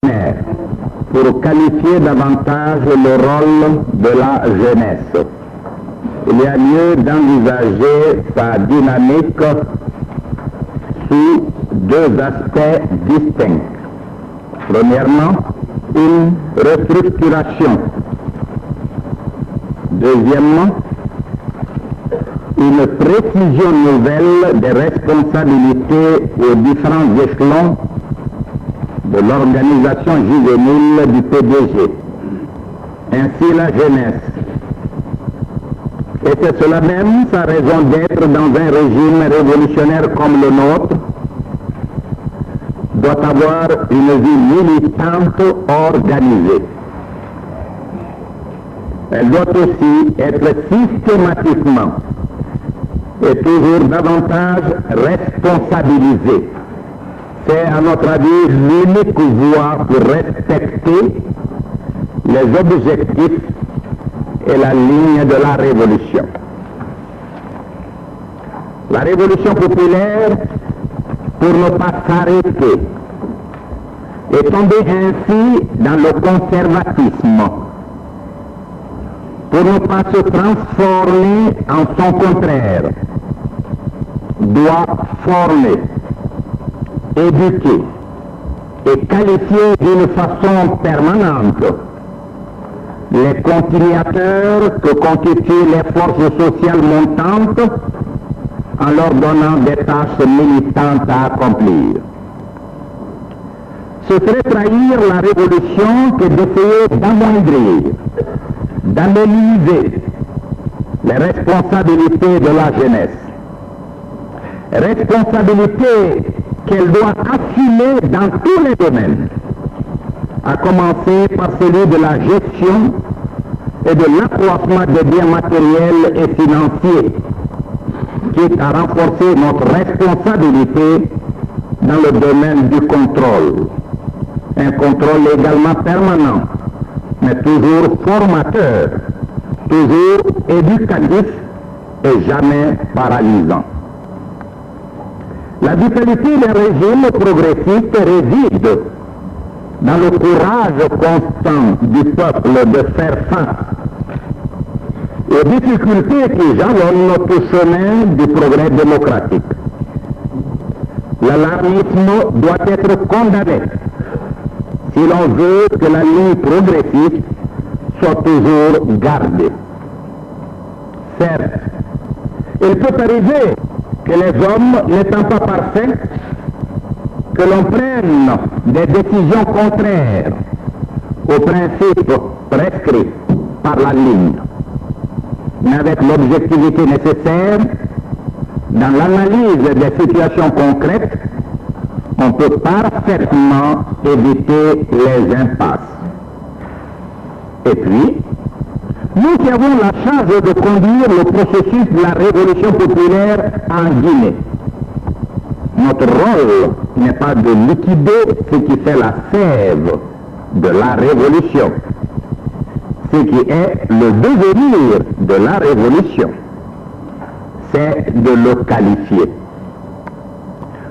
pour qualifier davantage le rôle de la jeunesse. Il y a lieu d'envisager sa dynamique sous deux aspects distincts. Premièrement, une restructuration. Deuxièmement, une précision nouvelle des responsabilités aux différents échelons de l'organisation juvénile du PDG. Ainsi la jeunesse. Et c'est cela même sa raison d'être dans un régime révolutionnaire comme le nôtre, doit avoir une vie militante organisée. Elle doit aussi être systématiquement et toujours davantage responsabilisée. C'est à notre avis l'unique voie pour respecter les objectifs et la ligne de la révolution. La révolution populaire, pour ne pas s'arrêter, est tombée ainsi dans le conservatisme, pour ne pas se transformer en son contraire, doit former, éduquer et qualifier d'une façon permanente les continuateurs que constituent les forces sociales montantes en leur donnant des tâches militantes à accomplir. Ce serait trahir la révolution que d'essayer d'amoindrir, d'anonymiser les responsabilités de la jeunesse. Responsabilités qu'elle doit assumer dans tous les domaines, à commencer par celui de la gestion et de l'accroissement des biens matériels et financiers, qui est à renforcer notre responsabilité dans le domaine du contrôle. Un contrôle également permanent, mais toujours formateur, toujours éducatif et jamais paralysant. La vitalité des régimes progressistes réside dans le courage constant du peuple de faire face aux difficultés qui jalonnent tout chemin du progrès démocratique. L'alarmisme doit être condamné si l'on veut que la ligne progressiste soit toujours gardée. Certes, il peut arriver que les hommes, n'étant pas parfaits, que l'on prenne des décisions contraires aux principes prescrits par la ligne, mais avec l'objectivité nécessaire, dans l'analyse des situations concrètes, on peut parfaitement éviter les impasses. Et puis, nous qui avons la charge de conduire le processus de la révolution populaire en Guinée, notre rôle n'est pas de liquider ce qui fait la sève de la révolution, ce qui est le devenir de la révolution, c'est de le qualifier.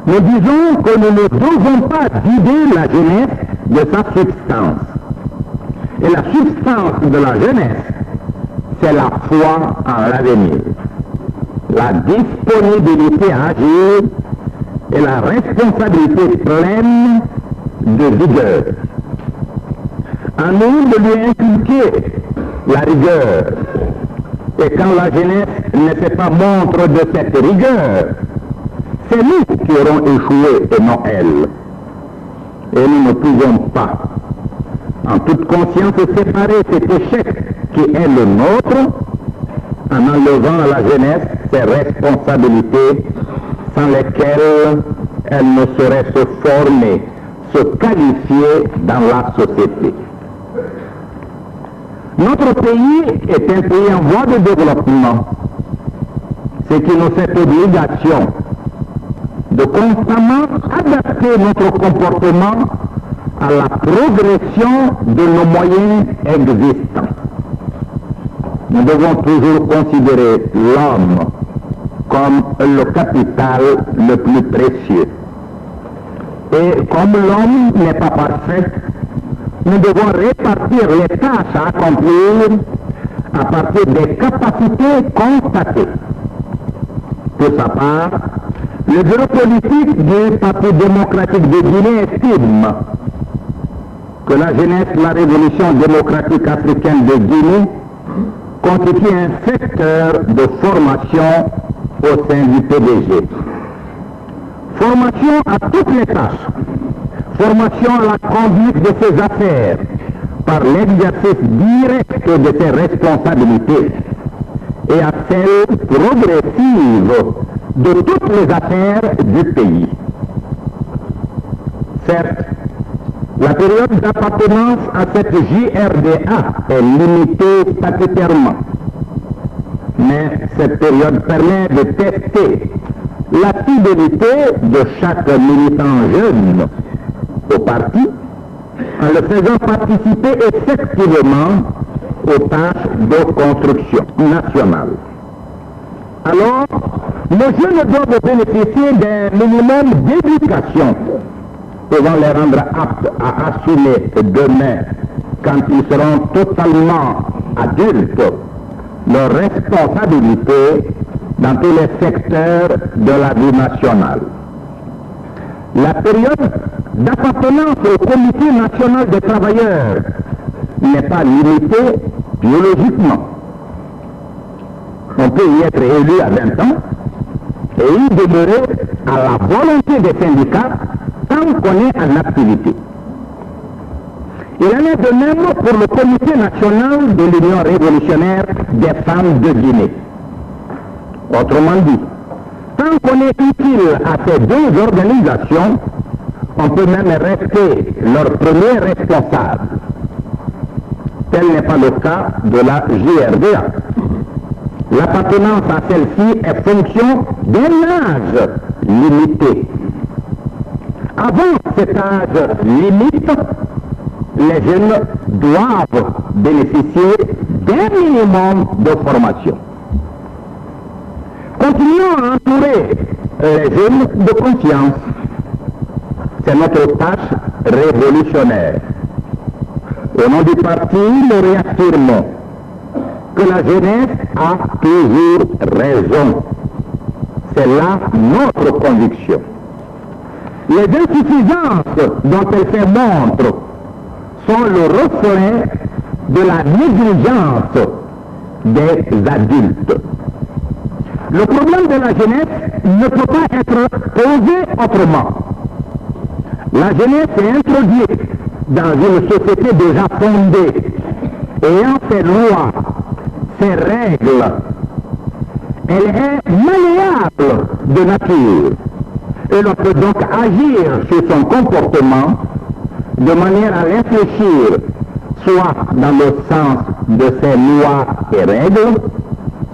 Nous disons que nous ne devons pas vider la jeunesse de sa substance. Et la substance de la jeunesse, c'est la foi en l'avenir, la disponibilité à agir et la responsabilité pleine de vigueur. À nous de lui inculquer la rigueur. Et quand la jeunesse ne fait pas montre de cette rigueur, c'est nous qui aurons échoué et non elle. Et nous ne pouvons pas, en toute conscience, séparer cet échec qui est le nôtre en enlevant à la jeunesse ses responsabilités sans lesquelles elle ne saurait se former, se qualifier dans la société. Notre pays est un pays en voie de développement, ce qui nous fait obligation de constamment adapter notre comportement à la progression de nos moyens existants. Nous devons toujours considérer l'homme comme le capital le plus précieux. Et comme l'homme n'est pas parfait, nous devons répartir les tâches à accomplir à partir des capacités constatées. Pour sa part, le bureau politique du Parti démocratique de Guinée estime que la jeunesse de la révolution démocratique africaine de Guinée constitue un secteur de formation au sein du PDG. Formation à toutes les tâches, formation à la conduite de ses affaires par l'exercice direct de ses responsabilités et à celle progressive de toutes les affaires du pays. Certes, la période d'appartenance à cette JRDA est limitée statutairement, mais cette période permet de tester la fidélité de chaque militant jeune au parti en le faisant participer effectivement aux tâches de construction nationale. Alors, nos jeunes doivent bénéficier d'un minimum d'éducation pouvant les rendre aptes à assumer demain, quand ils seront totalement adultes, leurs responsabilités dans tous les secteurs de la vie nationale. La période d'appartenance au Comité national des travailleurs n'est pas limitée biologiquement. On peut y être élu à 20 ans et y demeurer à la volonté des syndicats tant qu'on est en activité. Il en est de même pour le Comité national de l'Union révolutionnaire des femmes de Guinée. Autrement dit, tant qu'on est utile à ces deux organisations, on peut même rester leur premier responsable. Tel n'est pas le cas de la JRDA. L'appartenance à celle-ci est fonction d'un âge limité. Avant cet âge limite, les jeunes doivent bénéficier d'un minimum de formation. Continuons à entourer les jeunes de conscience. C'est notre tâche révolutionnaire. Au nom du parti, nous réaffirmons que la jeunesse a toujours raison. C'est là notre conviction. Les insuffisances dont elle fait montre sont le reflet de la négligence des adultes. Le problème de la jeunesse ne peut pas être posé autrement. La jeunesse est introduite dans une société déjà fondée, ayant ses lois, ses règles. Elle est malléable de nature et l'on peut donc agir sur son comportement de manière à réfléchir soit dans le sens de ses lois et règles,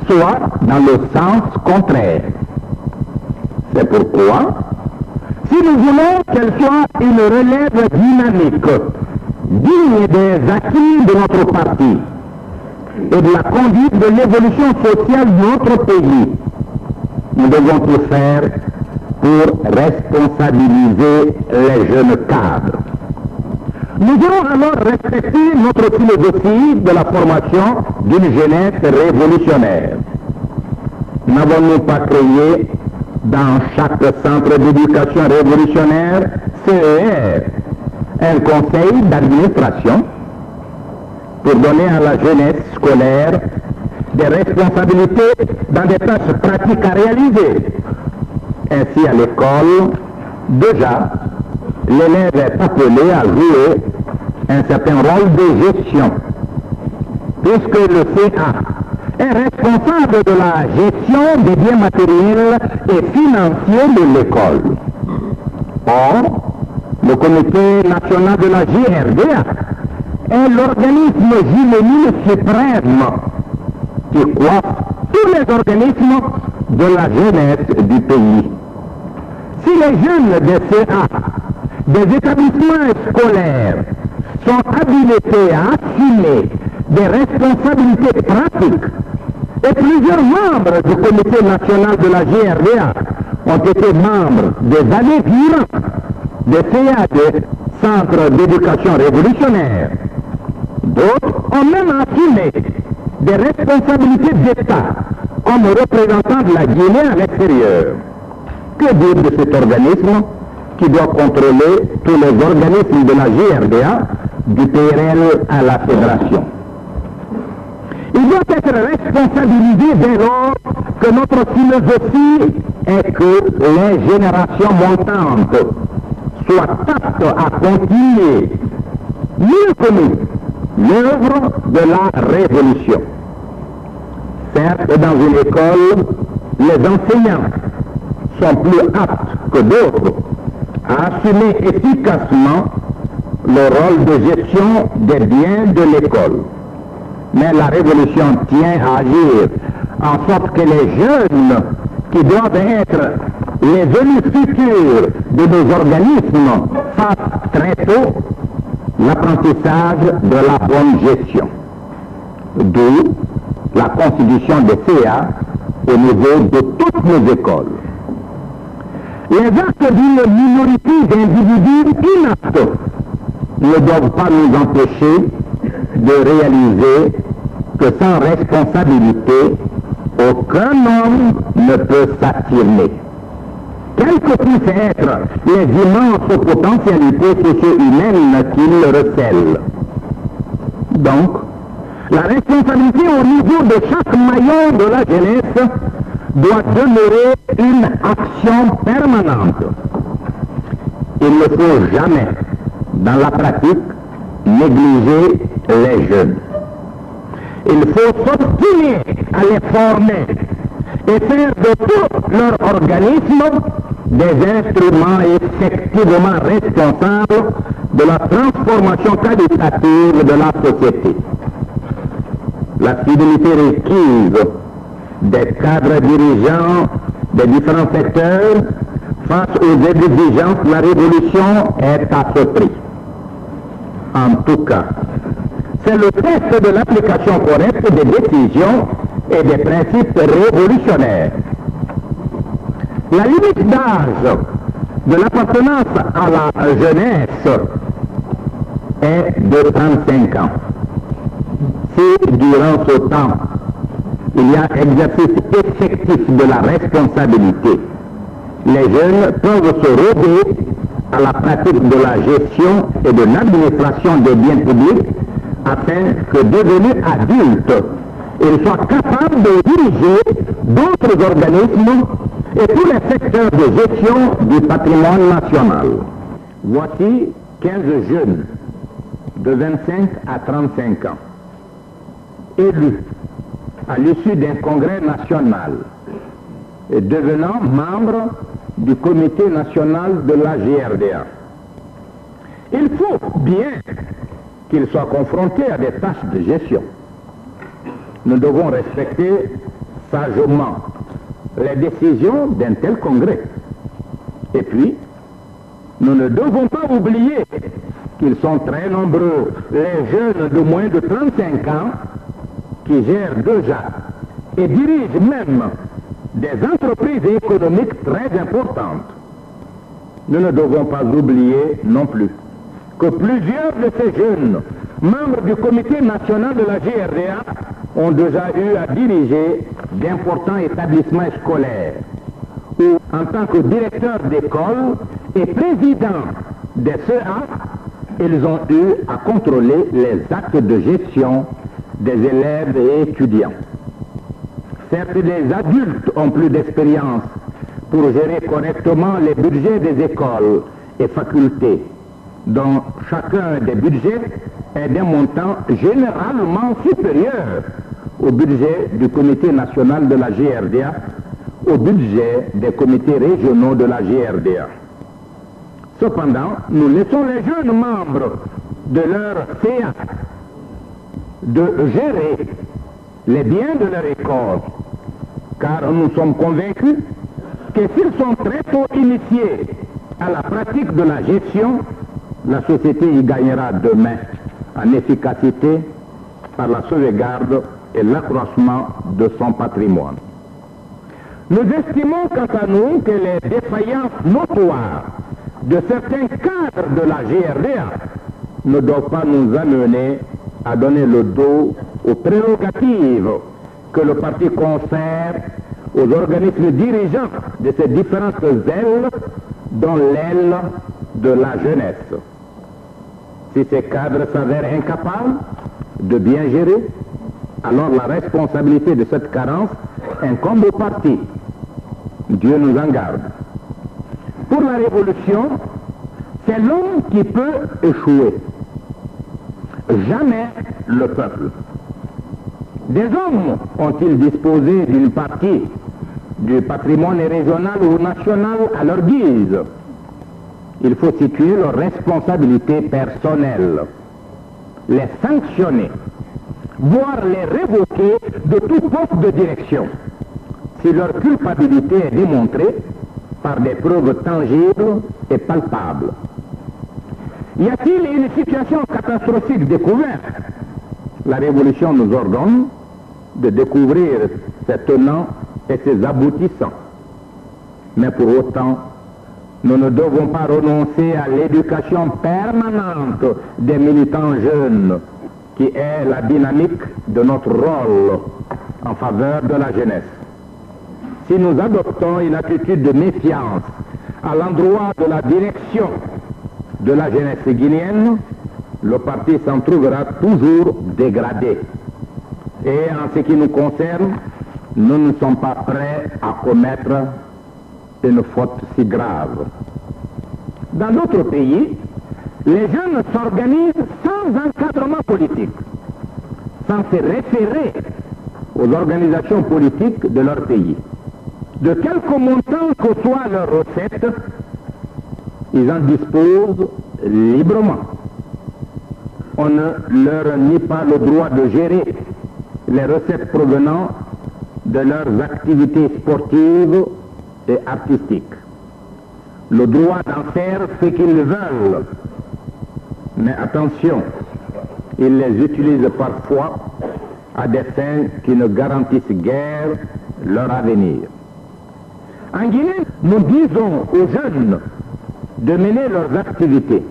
soit dans le sens contraire. C'est pourquoi, si nous voulons qu'elle soit une relève dynamique, digne des acquis de notre parti et de la conduite de l'évolution sociale de notre pays, nous devons tout faire pour responsabiliser les jeunes cadres. Nous devons alors respecter notre philosophie de la formation d'une jeunesse révolutionnaire. N'avons-nous pas créé dans chaque centre d'éducation révolutionnaire, CER, un conseil d'administration pour donner à la jeunesse scolaire des responsabilités dans des tâches pratiques à réaliser? Ainsi, à l'école, déjà, l'élève est appelé à jouer un certain rôle de gestion, puisque le CA est responsable de la gestion des biens matériels et financiers de l'école. Or, le Comité national de la JRDA est l'organisme juvénile suprême qui coiffe tous les organismes de la jeunesse du pays. Si les jeunes des CA, des établissements scolaires, sont habilités à assumer des responsabilités pratiques, et plusieurs membres du Comité national de la GRDA ont été membres des années durant des CA de centres d'éducation révolutionnaire. D'autres ont même assumé des responsabilités d'État comme représentants de la Guinée à l'extérieur. Que dire de cet organisme qui doit contrôler tous les organismes de la GRDA, du PRL à la Fédération? Il doit être responsabilisé dès lors que notre philosophie est que les générations montantes soient aptes à continuer mieux que nous l'œuvre de la révolution. Certes, dans une école, les enseignants sont plus aptes que d'autres à assumer efficacement le rôle de gestion des biens de l'école. Mais la révolution tient à agir en sorte que les jeunes qui doivent être les élus futurs de nos organismes fassent très tôt l'apprentissage de la bonne gestion. D'où la constitution des CA au niveau de toutes nos écoles. Les actes d'une minorité d'individus inaptes ne doivent pas nous empêcher de réaliser que sans responsabilité, aucun homme ne peut s'affirmer. Quelles que puissent être les immenses potentialités socio-humaines qui le recèlent. Donc, la responsabilité au niveau de chaque maillon de la jeunesse doit demeurer une action permanente. Il ne faut jamais, dans la pratique, négliger les jeunes. Il faut s'obstiner à les former et faire de tout leur organisme des instruments effectivement responsables de la transformation qualitative de la société. La fidélité requise des cadres dirigeants des différents secteurs face aux exigences de la révolution est à ce prix. En tout cas, c'est le test de l'application correcte des décisions et des principes révolutionnaires. La limite d'âge de l'appartenance à la jeunesse est de 35 ans. Si durant ce temps, il y a exercice effectif de la responsabilité, les jeunes peuvent se roder à la pratique de la gestion et de l'administration des biens publics afin que devenus adultes, ils soient capables de diriger d'autres organismes et tous les secteurs de gestion du patrimoine national. Voici 15 jeunes de 25 à 35 ans, élus à l'issue d'un congrès national et devenant membres du comité national de la GRDA. Il faut bien qu'ils soient confrontés à des tâches de gestion. Nous devons respecter sagement les décisions d'un tel congrès. Et puis, nous ne devons pas oublier qu'ils sont très nombreux, les jeunes de moins de 35 ans, qui gèrent déjà et dirigent même des entreprises économiques très importantes. Nous ne devons pas oublier non plus que plusieurs de ces jeunes, membres du comité national de la GRDA, ont déjà eu à diriger d'importants établissements scolaires, où, en tant que directeur d'école et président des CA, ils ont eu à contrôler les actes de gestion des élèves et étudiants. Certes, les adultes ont plus d'expérience pour gérer correctement les budgets des écoles et facultés, dont chacun des budgets est d'un montant généralement supérieur au budget du comité national de la GRDA, au budget des comités régionaux de la GRDA. Cependant, nous laissons les jeunes membres de leur CA de gérer les biens de leur école, car nous sommes convaincus que s'ils sont très tôt initiés à la pratique de la gestion, la société y gagnera demain en efficacité par la sauvegarde et l'accroissement de son patrimoine. Nous estimons quant à nous que les défaillances notoires de certains cadres de la GRDA ne doivent pas nous amener à donner le dos aux prérogatives que le parti confère aux organismes dirigeants de ces différentes ailes, dont l'aile de la jeunesse. Si ces cadres s'avèrent incapables de bien gérer, alors la responsabilité de cette carence incombe au parti. Dieu nous en garde. Pour la révolution, c'est l'homme qui peut échouer. Jamais le peuple. Des hommes ont-ils disposé d'une partie du patrimoine régional ou national à leur guise. Il faut situer leurs responsabilités personnelles, les sanctionner, voire les révoquer de tout poste de direction, si leur culpabilité est démontrée par des preuves tangibles et palpables. Y a-t-il une situation catastrophique découverte? La Révolution nous ordonne de découvrir ses tenants et ses aboutissants. Mais pour autant, nous ne devons pas renoncer à l'éducation permanente des militants jeunes, qui est la dynamique de notre rôle en faveur de la jeunesse. Si nous adoptons une attitude de méfiance à l'endroit de la direction de la jeunesse guinéenne, le parti s'en trouvera toujours dégradé. Et en ce qui nous concerne, nous ne sommes pas prêts à commettre une faute si grave. Dans d'autres pays, les jeunes s'organisent sans encadrement politique, sans se référer aux organisations politiques de leur pays. De quelque montant que soient leurs recettes, ils en disposent librement. On ne leur nie pas le droit de gérer les recettes provenant de leurs activités sportives et artistiques. Le droit d'en faire ce qu'ils veulent. Mais attention, ils les utilisent parfois à des fins qui ne garantissent guère leur avenir. En Guinée, nous disons aux jeunes de mener leurs activités,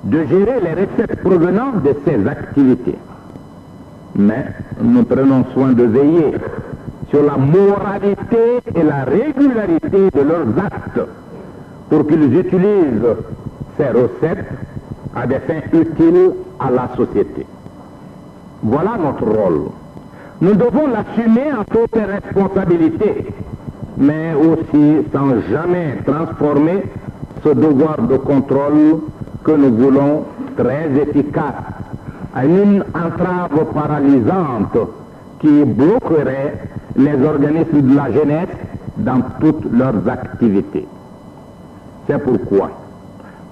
de gérer les recettes provenant de ces activités. Mais nous prenons soin de veiller sur la moralité et la régularité de leurs actes pour qu'ils utilisent ces recettes à des fins utiles à la société. Voilà notre rôle. Nous devons l'assumer en toute responsabilité, mais aussi sans jamais transformer ce devoir de contrôle que nous voulons très efficace en une entrave paralysante qui bloquerait les organismes de la jeunesse dans toutes leurs activités. C'est pourquoi,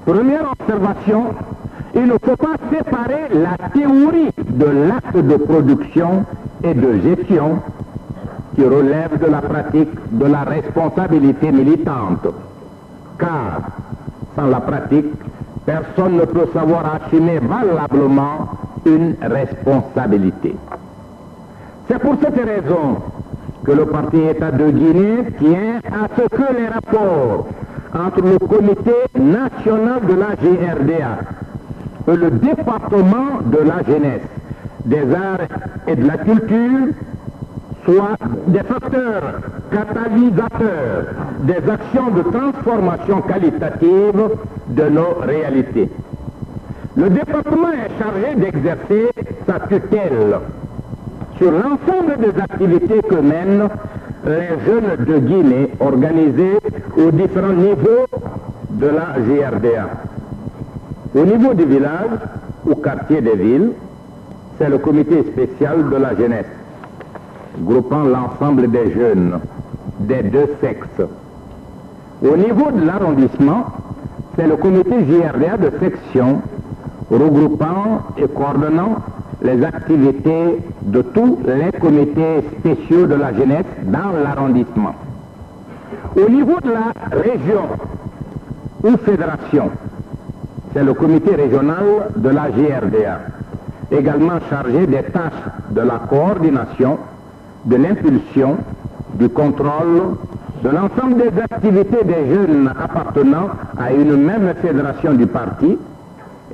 première observation, il ne faut pas séparer la théorie de l'acte de production et de gestion qui relève de la pratique de la responsabilité militante. Car, sans la pratique, personne ne peut savoir assumer valablement une responsabilité. C'est pour cette raison que le Parti État de Guinée tient à ce que les rapports entre le Comité national de la GRDA et le département de la jeunesse, des arts et de la culture soient des facteurs catalysateurs des actions de transformation qualitative de nos réalités. Le département est chargé d'exercer sa tutelle sur l'ensemble des activités que mènent les jeunes de Guinée organisés aux différents niveaux de la GRDA. Au niveau du village ou quartier des villes, c'est le comité spécial de la jeunesse, groupant l'ensemble des jeunes des deux sexes. Au niveau de l'arrondissement, c'est le comité GRDA de section, regroupant et coordonnant les activités de tous les comités spéciaux de la jeunesse dans l'arrondissement. Au niveau de la région ou fédération, c'est le comité régional de la GRDA, également chargé des tâches de la coordination, de l'impulsion, du contrôle de l'ensemble des activités des jeunes appartenant à une même fédération du parti.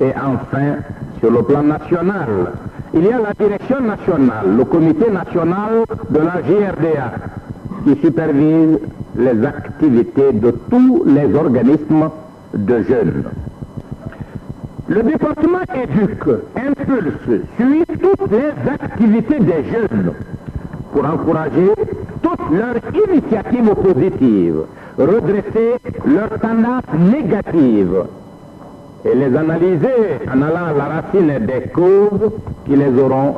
Et enfin, sur le plan national, il y a la direction nationale, le comité national de la JRDA, qui supervise les activités de tous les organismes de jeunes. Le département éduque, impulse, suit toutes les activités des jeunes pour encourager toutes leurs initiatives positives, redresser leurs tendances négatives et les analyser en allant à la racine des causes qui les auront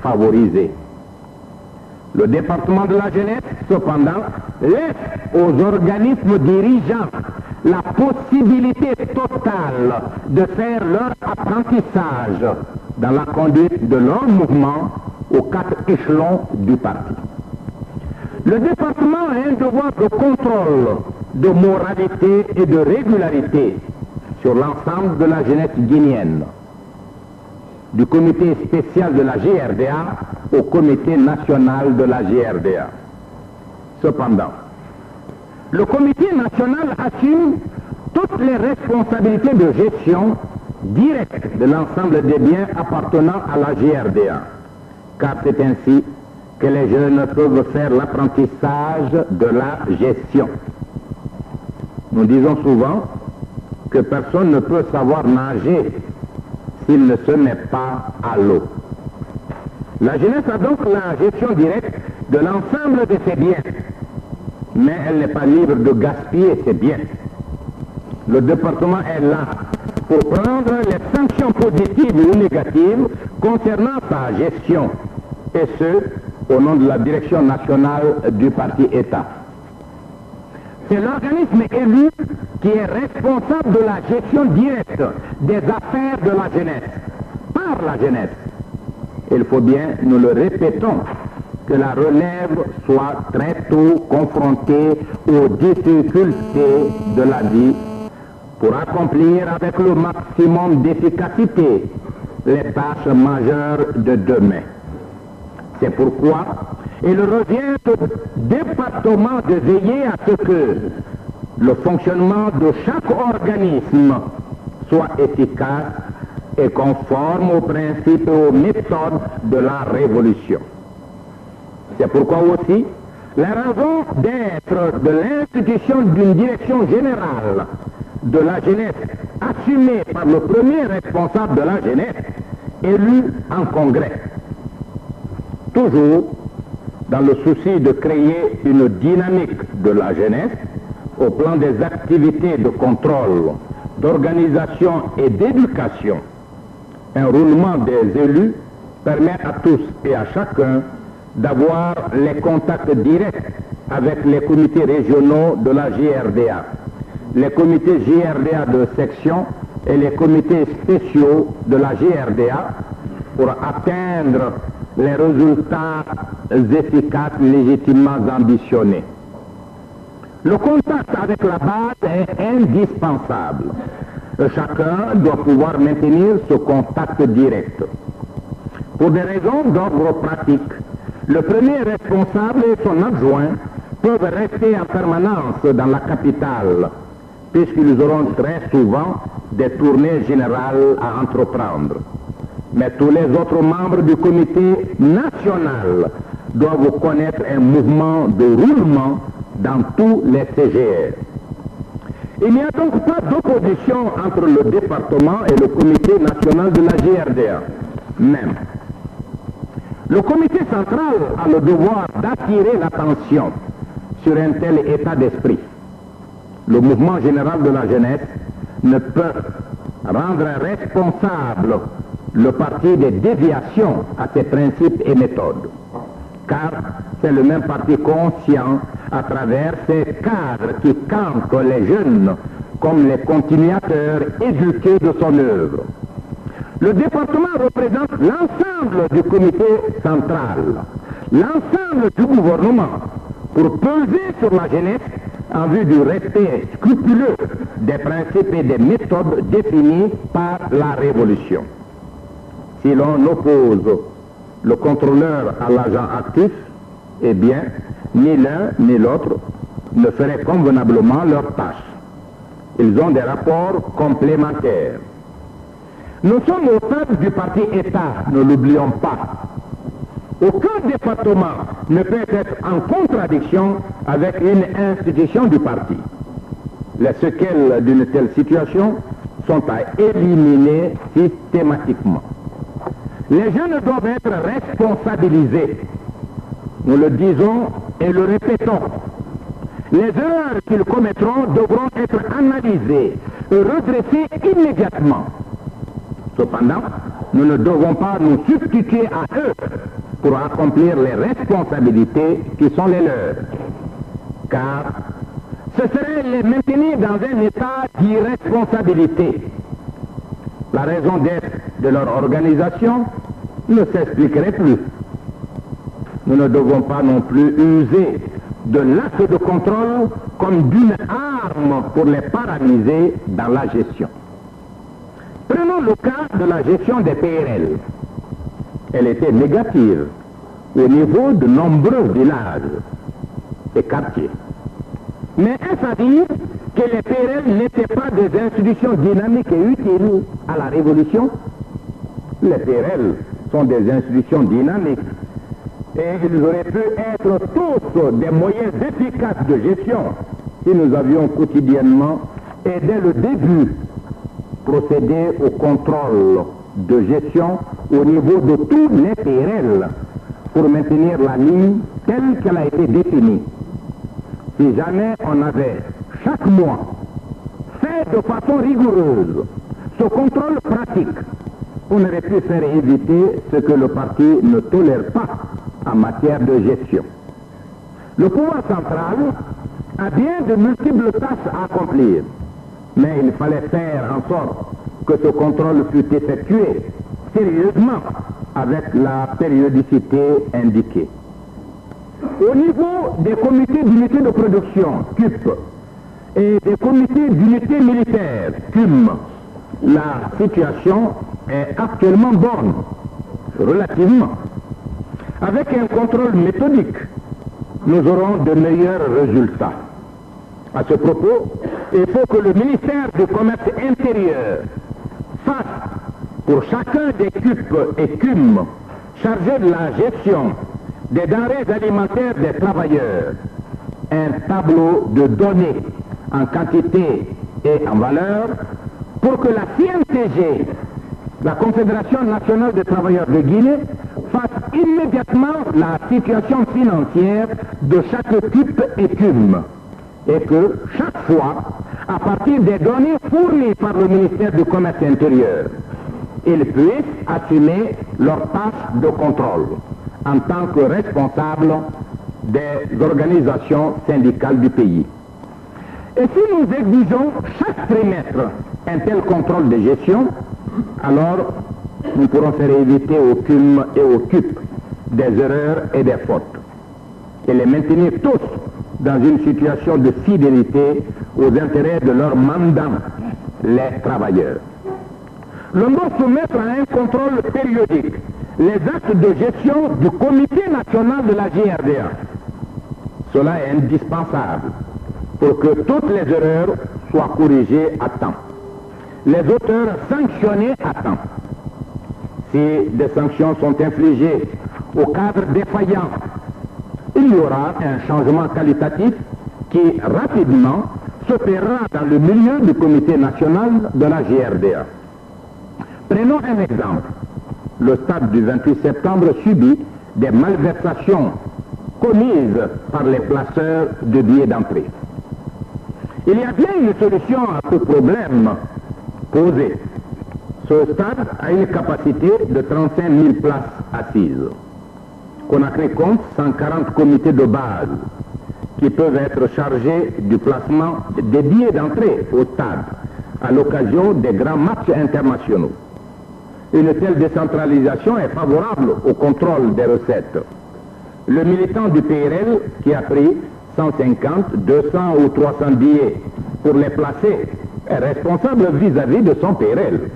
favorisées. Le département de la jeunesse, cependant, laisse aux organismes dirigeants la possibilité totale de faire leur apprentissage dans la conduite de leur mouvement aux 4 échelons du parti. Le département a un devoir de contrôle, de moralité et de régularité sur l'ensemble de la jeunesse guinéenne, du comité spécial de la JRDA au comité national de la JRDA. Cependant, le comité national assume toutes les responsabilités de gestion directe de l'ensemble des biens appartenant à la JRDA, car c'est ainsi que les jeunes peuvent faire l'apprentissage de la gestion. Nous disons souvent que personne ne peut savoir nager s'il ne se met pas à l'eau. La jeunesse a donc la gestion directe de l'ensemble de ses biens, mais elle n'est pas libre de gaspiller ses biens. Le département est là pour prendre les sanctions positives ou négatives concernant sa gestion, et ce, au nom de la direction nationale du parti État. C'est l'organisme élu qui est responsable de la gestion directe des affaires de la jeunesse, par la jeunesse. Il faut bien, nous le répétons, que la relève soit très tôt confrontée aux difficultés de la vie pour accomplir avec le maximum d'efficacité les tâches majeures de demain. C'est pourquoi il revient au département de veiller à ce que le fonctionnement de chaque organisme soit efficace et conforme aux principes et aux méthodes de la révolution. C'est pourquoi aussi la raison d'être de l'institution d'une direction générale de la jeunesse assumée par le premier responsable de la jeunesse élu en congrès. Toujours dans le souci de créer une dynamique de la jeunesse au plan des activités de contrôle, d'organisation et d'éducation. Un roulement des élus permet à tous et à chacun d'avoir les contacts directs avec les comités régionaux de la JRDA, les comités JRDA de section et les comités spéciaux de la JRDA pour atteindre les résultats efficaces légitimement ambitionnés. Le contact avec la base est indispensable. Chacun doit pouvoir maintenir ce contact direct. Pour des raisons d'ordre pratique, le premier responsable et son adjoint peuvent rester en permanence dans la capitale, puisqu'ils auront très souvent des tournées générales à entreprendre. Mais tous les autres membres du comité national doivent connaître un mouvement de roulement dans tous les CGR. Il n'y a donc pas d'opposition entre le département et le comité national de la JRDA. Même, le comité central a le devoir d'attirer l'attention sur un tel état d'esprit. Le mouvement général de la jeunesse ne peut rendre responsable le parti des déviations à ses principes et méthodes, car c'est le même parti conscient à travers ses cadres qui campent les jeunes comme les continuateurs éduqués de son œuvre. Le département représente l'ensemble du comité central, l'ensemble du gouvernement, pour peser sur la jeunesse en vue du respect scrupuleux des principes et des méthodes définis par la révolution. Si l'on oppose le contrôleur à l'agent actif, eh bien, ni l'un ni l'autre ne feraient convenablement leur tâche. Ils ont des rapports complémentaires. Nous sommes au stade du parti État, ne l'oublions pas. Aucun département ne peut être en contradiction avec une institution du parti. Les séquelles d'une telle situation sont à éliminer systématiquement. Les jeunes doivent être responsabilisés. Nous le disons et le répétons. Les erreurs qu'ils commettront devront être analysées et redressées immédiatement. Cependant, nous ne devons pas nous substituer à eux pour accomplir les responsabilités qui sont les leurs. Car ce serait les maintenir dans un état d'irresponsabilité. La raison d'être de leur organisation ne s'expliquerait plus. Nous ne devons pas non plus user de l'acte de contrôle comme d'une arme pour les paralyser dans la gestion. Prenons le cas de la gestion des PRL. Elle était négative au niveau de nombreux villages et quartiers. Mais est-ce à dire que les PRL n'étaient pas des institutions dynamiques et utiles à la révolution? Les PRL sont des institutions dynamiques et ils auraient pu être tous des moyens efficaces de gestion si nous avions quotidiennement et dès le début procédé au contrôle de gestion au niveau de tous les PRL pour maintenir la ligne telle qu'elle a été définie. Si jamais on avait chaque mois fait de façon rigoureuse ce contrôle pratique, on aurait pu faire éviter ce que le parti ne tolère pas en matière de gestion. Le pouvoir central a bien de multiples tâches à accomplir, mais il fallait faire en sorte que ce contrôle fût effectué sérieusement avec la périodicité indiquée. Au niveau des comités d'unité de production, CUP, et des comités d'unité militaire, CUM, la situation est actuellement bonne, relativement. Avec un contrôle méthodique, nous aurons de meilleurs résultats. À ce propos, il faut que le ministère du Commerce intérieur fasse pour chacun des CUP et CUM chargés de la gestion des denrées alimentaires des travailleurs un tableau de données en quantité et en valeur pour que la CNTG, la Confédération nationale des travailleurs de Guinée, fasse immédiatement la situation financière de chaque CUP et CUM et que chaque fois, à partir des données fournies par le ministère du Commerce intérieur, ils puissent assumer leur tâche de contrôle en tant que responsables des organisations syndicales du pays. Et si nous exigeons chaque trimestre un tel contrôle de gestion, alors nous pourrons faire éviter au CUM et au CUP des erreurs et des fautes et les maintenir tous dans une situation de fidélité aux intérêts de leurs mandants, les travailleurs. L'on doit soumettre à un contrôle périodique les actes de gestion du Comité national de la GRDA. Cela est indispensable pour que toutes les erreurs soient corrigées à temps. Les auteurs sanctionnés à temps. Si des sanctions sont infligées au cadre défaillant, il y aura un changement qualitatif qui rapidement s'opérera dans le milieu du Comité national de la GRDA. Prenons un exemple. Le stade du 28 septembre subit des malversations commises par les placeurs de billets d'entrée. Il y a bien une solution à ce problème posé. Ce stade a une capacité de 35 000 places assises. Conakry compte 140 comités de base qui peuvent être chargés du placement des billets d'entrée au stade à l'occasion des grands matchs internationaux. Une telle décentralisation est favorable au contrôle des recettes. Le militant du PRL qui a pris 150, 200 ou 300 billets pour les placer est responsable vis-à-vis de son PRL.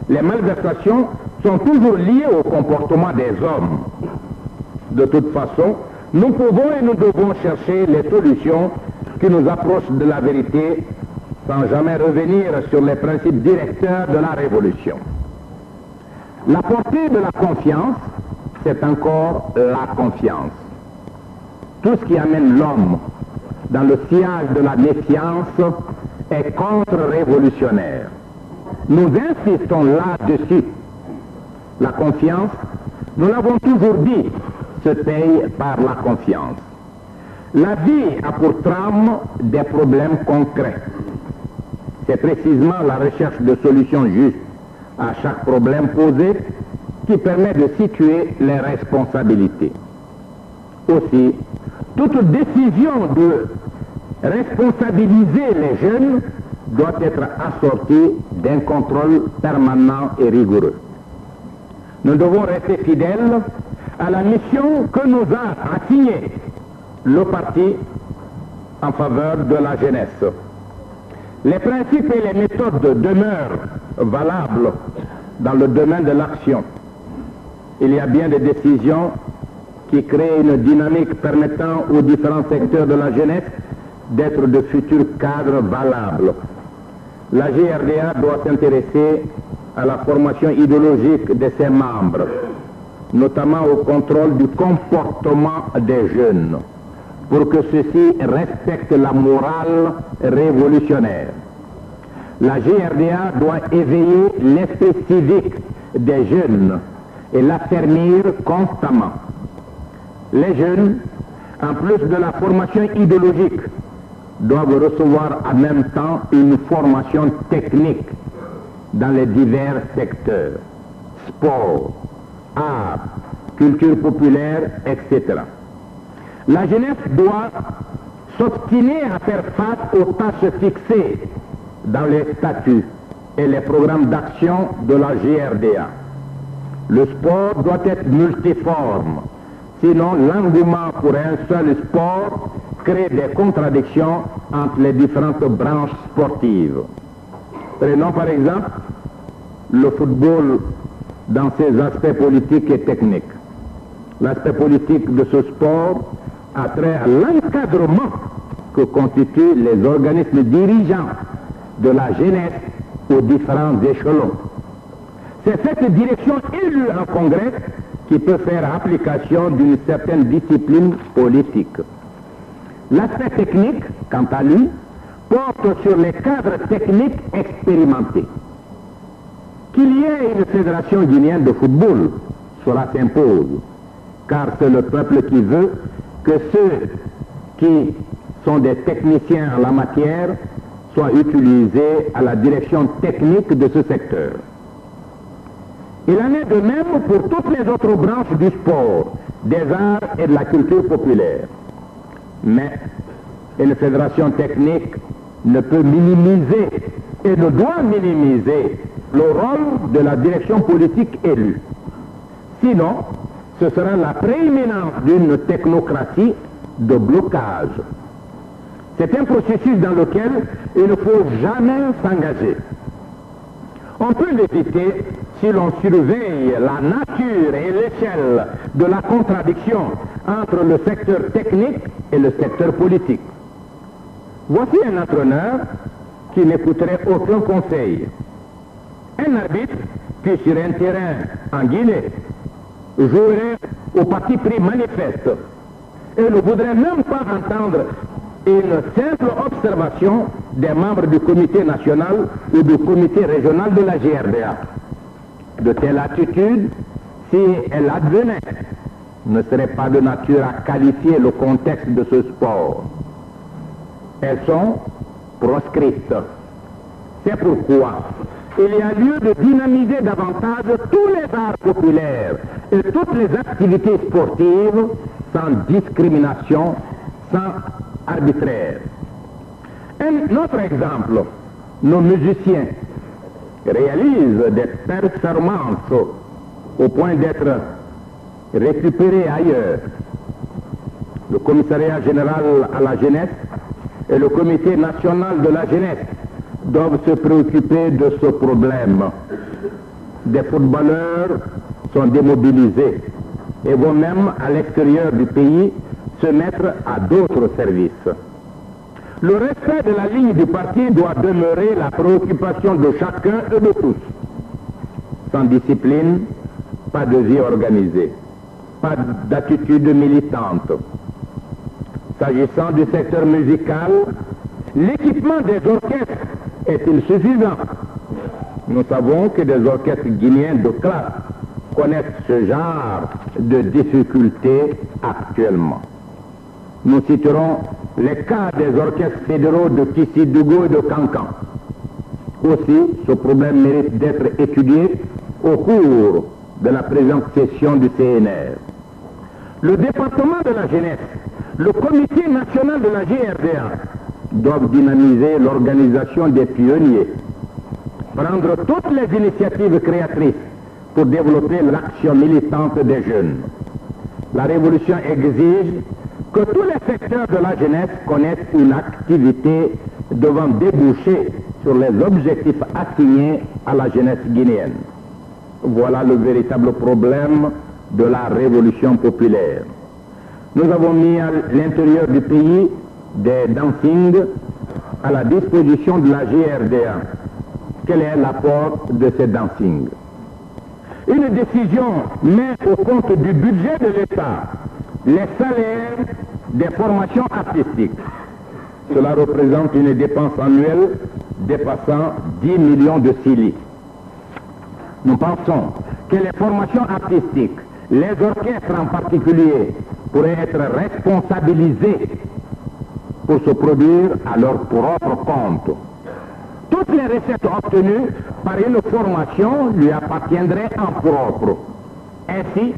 Les malversations sont toujours liées au comportement des hommes. De toute façon, nous pouvons et nous devons chercher les solutions qui nous approche de la vérité sans jamais revenir sur les principes directeurs de la révolution. La portée de la confiance, c'est encore la confiance. Tout ce qui amène l'homme dans le sillage de la méfiance est contre-révolutionnaire. Nous insistons là-dessus. La confiance, nous l'avons toujours dit, se paye par la confiance. La vie a pour trame des problèmes concrets. C'est précisément la recherche de solutions justes à chaque problème posé qui permet de situer les responsabilités. Aussi, toute décision de responsabiliser les jeunes doit être assortie d'un contrôle permanent et rigoureux. Nous devons rester fidèles à la mission que nous a assignée le parti en faveur de la jeunesse. Les principes et les méthodes demeurent valables dans le domaine de l'action. Il y a bien des décisions qui créent une dynamique permettant aux différents secteurs de la jeunesse d'être de futurs cadres valables. La GRDA doit s'intéresser à la formation idéologique de ses membres, notamment au contrôle du comportement des jeunes, pour que ceux-ci respectent la morale révolutionnaire. La GRDA doit éveiller l'esprit civique des jeunes et l'affermir constamment. Les jeunes, en plus de la formation idéologique, doivent recevoir en même temps une formation technique dans les divers secteurs, sport, art, culture populaire, etc. La jeunesse doit s'obstiner à faire face aux tâches fixées dans les statuts et les programmes d'action de la GRDA. Le sport doit être multiforme, sinon l'engouement pour un seul sport crée des contradictions entre les différentes branches sportives. Prenons par exemple le football dans ses aspects politiques et techniques. L'aspect politique de ce sport a trait à l'encadrement que constituent les organismes dirigeants de la jeunesse aux différents échelons. C'est cette direction élue en Congrès qui peut faire application d'une certaine discipline politique. L'aspect technique, quant à lui, porte sur les cadres techniques expérimentés. Qu'il y ait une fédération guinéenne de football, cela s'impose, car c'est le peuple qui veut que ceux qui sont des techniciens en la matière soient utilisés à la direction technique de ce secteur. Il en est de même pour toutes les autres branches du sport, des arts et de la culture populaire. Mais une fédération technique ne peut minimiser et ne doit minimiser le rôle de la direction politique élue. Sinon, ce sera la prééminence d'une technocratie de blocage. C'est un processus dans lequel il ne faut jamais s'engager. On peut l'éviter si l'on surveille la nature et l'échelle de la contradiction entre le secteur technique et le secteur politique. Voici un entraîneur qui n'écouterait aucun conseil. Un arbitre qui sur un terrain en Guinée jouerait au parti pris manifeste et ne voudrait même pas entendre une simple observation des membres du comité national ou du comité régional de la GRDA. De telle attitude, si elle advenait, ne serait pas de nature à qualifier le contexte de ce sport. Elles sont proscrites. C'est pourquoi il y a lieu de dynamiser davantage tous les arts populaires et toutes les activités sportives sans discrimination, sans arbitraire. Un autre exemple, nos musiciens réalisent des performances au point d'être récupérés ailleurs. Le commissariat général à la jeunesse et le comité national de la jeunesse doivent se préoccuper de ce problème. Des footballeurs sont démobilisés et vont même à l'extérieur du pays se mettre à d'autres services. Le respect de la ligne du parti doit demeurer la préoccupation de chacun et de tous. Sans discipline, pas de vie organisée, pas d'attitude militante. S'agissant du secteur musical, l'équipement des orchestres est-il suffisant? Nous savons que des orchestres guinéens de classe connaissent ce genre de difficultés actuellement. Nous citerons les cas des orchestres fédéraux de Kissidougou et de Kankan. Aussi, ce problème mérite d'être étudié au cours de la présente session du CNR. Le département de la jeunesse, le comité national de la GRDA doivent dynamiser l'organisation des pionniers, prendre toutes les initiatives créatrices pour développer l'action militante des jeunes. La révolution exige que tous les secteurs de la jeunesse connaissent une activité devant déboucher sur les objectifs assignés à la jeunesse guinéenne. Voilà le véritable problème de la révolution populaire. Nous avons mis à l'intérieur du pays des dancing à la disposition de la GRDA. Quel est l'apport de ces dancing? Une décision met au compte du budget de l'État les salaires des formations artistiques. Cela représente une dépense annuelle dépassant 10 millions de cili. Nous pensons que les formations artistiques, les orchestres en particulier, pourraient être responsabilisés pour se produire à leur propre compte. Toutes les recettes obtenues par une formation lui appartiendraient en propre. Ainsi,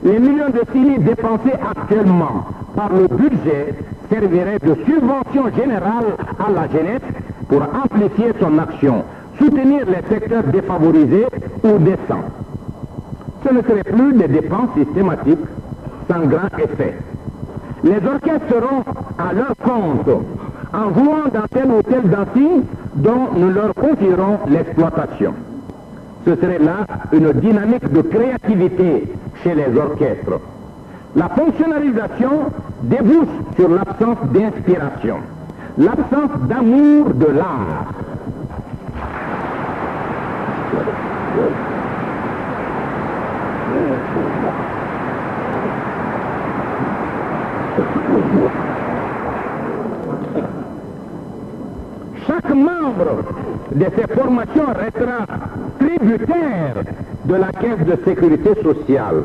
les millions de cili dépensés actuellement par le budget serviraient de subvention générale à la jeunesse pour amplifier son action, soutenir les secteurs défavorisés ou décents. Ce ne serait plus des dépenses systématiques sans grand effet. Les orchestres seront à leur compte en jouant dans tel ou tel dancing dont nous leur confierons l'exploitation. Ce serait là une dynamique de créativité chez les orchestres. La fonctionnalisation débouche sur l'absence d'inspiration, l'absence d'amour de l'art. Chaque membre de ces formations restera tributaire de la caisse de sécurité sociale.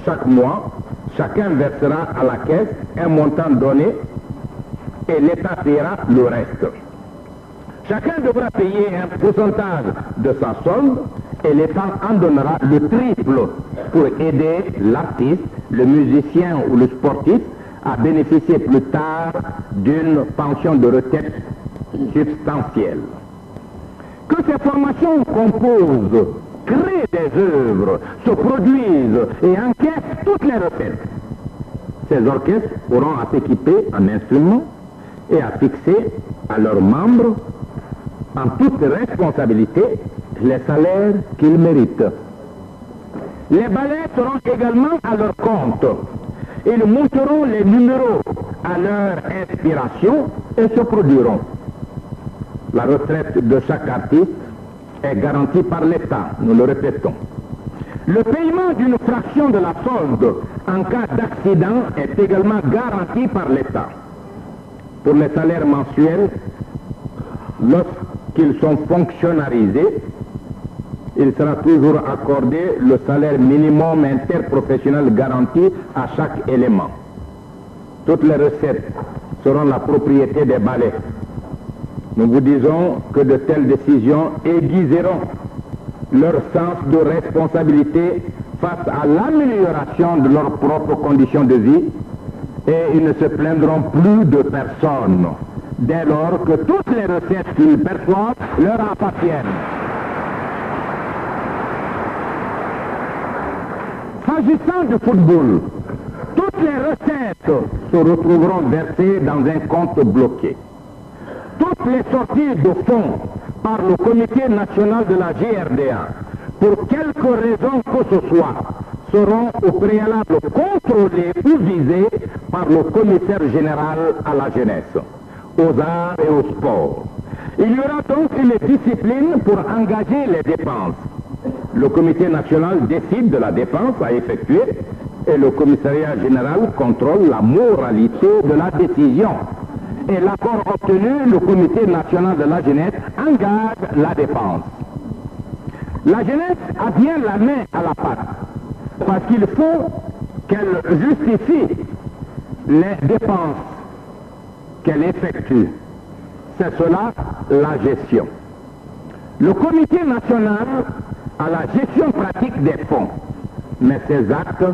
Chaque mois, chacun versera à la caisse un montant donné et l'État paiera le reste. Chacun devra payer un pourcentage de sa solde et l'État en donnera le triple pour aider l'artiste, le musicien ou le sportif à bénéficier plus tard d'une pension de retraite substantielle. Que ces formations composent, créent des œuvres, se produisent et encaissent toutes les recettes. Ces orchestres auront à s'équiper en instruments et à fixer à leurs membres, en toute responsabilité, les salaires qu'ils méritent. Les ballets seront également à leur compte. Ils monteront les numéros à leur inspiration et se produiront. La retraite de chaque artiste est garantie par l'État, nous le répétons. Le paiement d'une fraction de la solde en cas d'accident est également garanti par l'État. Pour les salaires mensuels, lorsqu'ils sont fonctionnalisés, il sera toujours accordé le salaire minimum interprofessionnel garanti à chaque élément. Toutes les recettes seront la propriété des ballets. Nous vous disons que de telles décisions aiguiseront leur sens de responsabilité face à l'amélioration de leurs propres conditions de vie et ils ne se plaindront plus de personne dès lors que toutes les recettes qu'ils perçoivent leur appartiennent. S'agissant du football, toutes les recettes se retrouveront versées dans un compte bloqué. Toutes les sorties de fonds par le comité national de la GRDA, pour quelque raison que ce soit, seront au préalable contrôlées ou visées par le commissaire général à la jeunesse. aux arts et au sport. Il y aura donc une discipline pour engager les dépenses. Le comité national décide de la dépense à effectuer et le commissariat général contrôle la moralité de la décision. Et l'accord obtenu, le comité national de la jeunesse engage la dépense. La jeunesse a bien la main à la pâte parce qu'il faut qu'elle justifie les dépenses qu'elle effectue. C'est cela la gestion. Le comité national a la gestion pratique des fonds, mais ces actes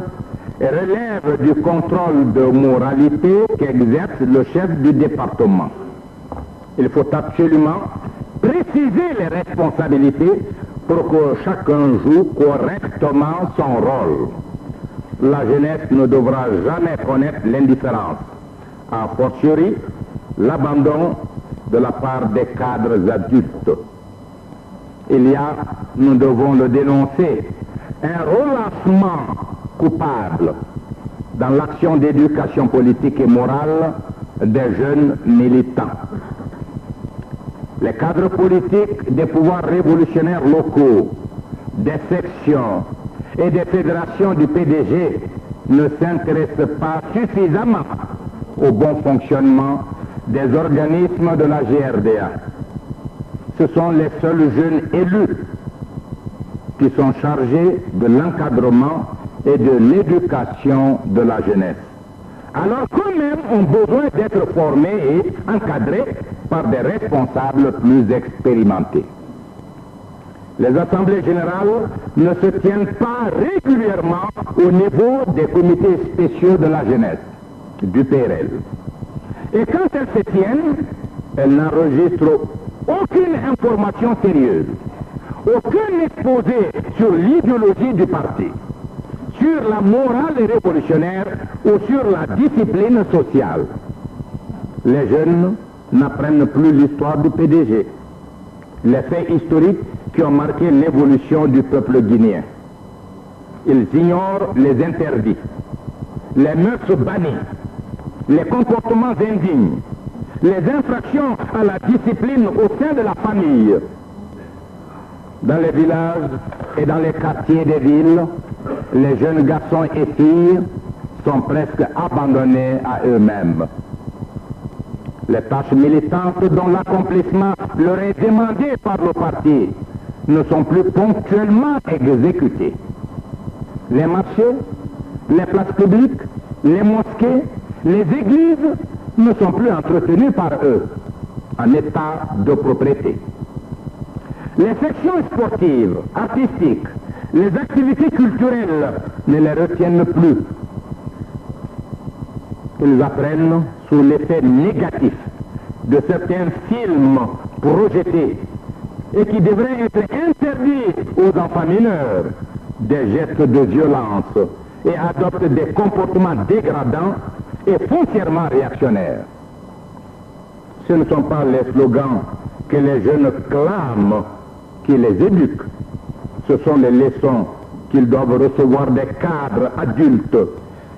relèvent du contrôle de moralité qu'exerce le chef du département. Il faut absolument préciser les responsabilités pour que chacun joue correctement son rôle. La jeunesse ne devra jamais connaître l'indifférence, a fortiori l'abandon de la part des cadres adultes. Il y a, nous devons le dénoncer, un relâchement coupable dans l'action d'éducation politique et morale des jeunes militants. Les cadres politiques des pouvoirs révolutionnaires locaux, des sections et des fédérations du PDG ne s'intéressent pas suffisamment au bon fonctionnement des organismes de la GRDA. Ce sont les seuls jeunes élus qui sont chargés de l'encadrement et de l'éducation de la jeunesse. Alors qu'eux-mêmes ont besoin d'être formés et encadrés par des responsables plus expérimentés. Les assemblées générales ne se tiennent pas régulièrement au niveau des comités spéciaux de la jeunesse, du PRL. Et quand elles se tiennent, elles n'enregistrent aucune information sérieuse, aucun exposé sur l'idéologie du parti, sur la morale révolutionnaire ou sur la discipline sociale. Les jeunes n'apprennent plus l'histoire du PDG, les faits historiques qui ont marqué l'évolution du peuple guinéen. Ils ignorent les interdits, les mœurs bannies, les comportements indignes, les infractions à la discipline au sein de la famille. Dans les villages et dans les quartiers des villes, les jeunes garçons et filles sont presque abandonnés à eux-mêmes. Les tâches militantes dont l'accomplissement leur est demandé par le parti ne sont plus ponctuellement exécutées. Les marchés, les places publiques, les mosquées, les églises ne sont plus entretenues par eux en état de propriété. Les sections sportives, artistiques, les activités culturelles ne les retiennent plus. Ils apprennent sous l'effet négatif de certains films projetés et qui devraient être interdits aux enfants mineurs, des gestes de violence et adoptent des comportements dégradants et foncièrement réactionnaires. Ce ne sont pas les slogans que les jeunes clament qui les éduquent. Ce sont les leçons qu'ils doivent recevoir des cadres adultes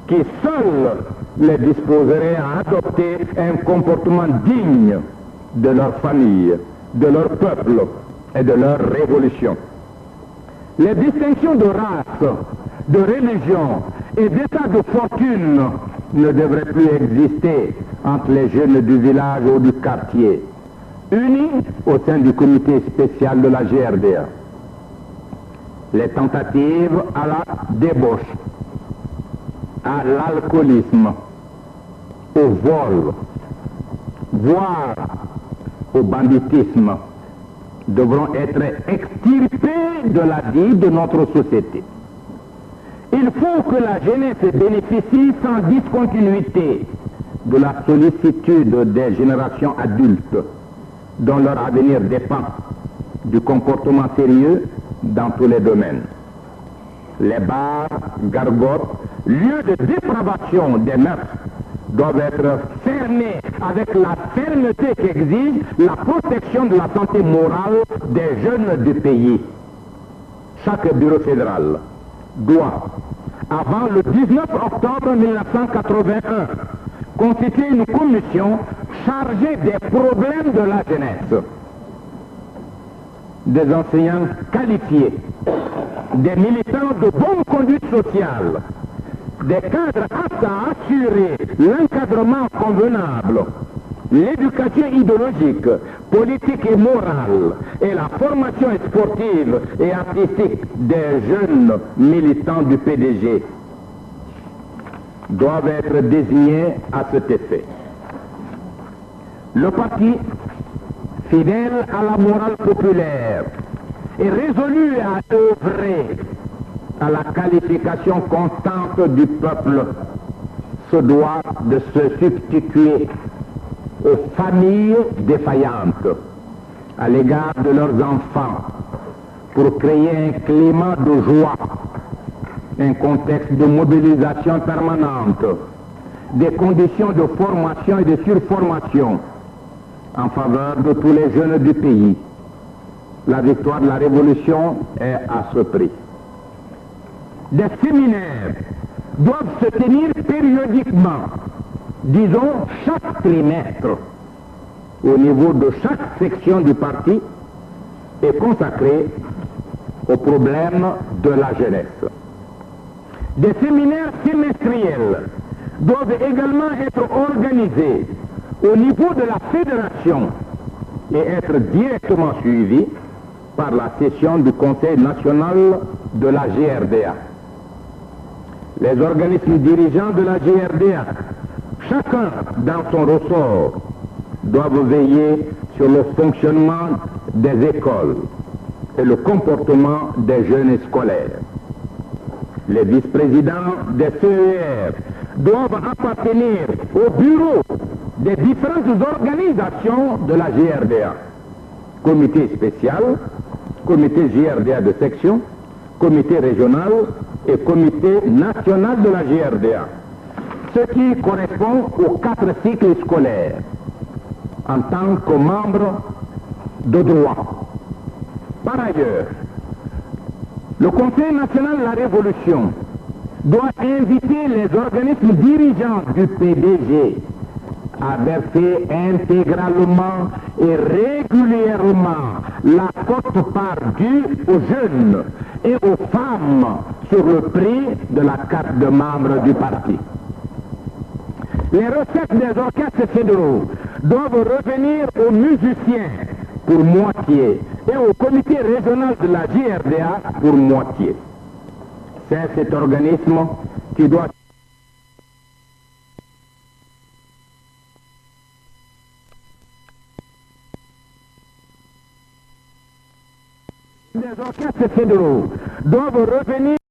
qui seuls les disposeraient à adopter un comportement digne de leur famille, de leur peuple et de leur révolution. Les distinctions de race, de religion et d'état de fortune ne devraient plus exister entre les jeunes du village ou du quartier, unis au sein du comité spécial de la GRDA. Les tentatives à la débauche, à l'alcoolisme, au vol, voire au banditisme, devront être extirpés de la vie de notre société. Il faut que la jeunesse bénéficie sans discontinuité de la sollicitude des générations adultes dont leur avenir dépend du comportement sérieux dans tous les domaines. Les bars, gargotes, lieux de dépravation des mœurs doivent être fermés avec la fermeté qu'exige la protection de la santé morale des jeunes du pays. Chaque bureau fédéral doit, avant le 19 octobre 1981, constituer une commission chargés des problèmes de la jeunesse, des enseignants qualifiés, des militants de bonne conduite sociale, des cadres aptes à assurer l'encadrement convenable, l'éducation idéologique, politique et morale, et la formation sportive et artistique des jeunes militants du PDG doivent être désignés à cet effet. Le parti, fidèle à la morale populaire et résolu à œuvrer à la qualification constante du peuple, se doit de se substituer aux familles défaillantes à l'égard de leurs enfants pour créer un climat de joie, un contexte de mobilisation permanente, des conditions de formation et de surformation en faveur de tous les jeunes du pays. La victoire de la Révolution est à ce prix. Des séminaires doivent se tenir périodiquement, disons chaque trimestre, au niveau de chaque section du parti et consacrés aux problèmes de la jeunesse. Des séminaires semestriels doivent également être organisés au niveau de la fédération et être directement suivis par la session du Conseil national de la GRDA. Les organismes dirigeants de la GRDA, chacun dans son ressort, doivent veiller sur le fonctionnement des écoles et le comportement des jeunes scolaires. Les vice-présidents des CER doivent appartenir au bureau des différentes organisations de la GRDA. Comité spécial, comité GRDA de section, comité régional et comité national de la GRDA. Ce qui correspond aux 4 cycles scolaires en tant que membre de droit. Par ailleurs, le Conseil national de la Révolution doit inviter les organismes dirigeants du PDG à verser intégralement et régulièrement la quote-part due aux jeunes et aux femmes sur le prix de la carte de membre du parti. Les recettes des orchestres fédéraux doivent revenir aux musiciens pour moitié et au comité régional de la GRDA pour moitié. C'est cet organisme qui doit des orchestres fédéraux doivent revenir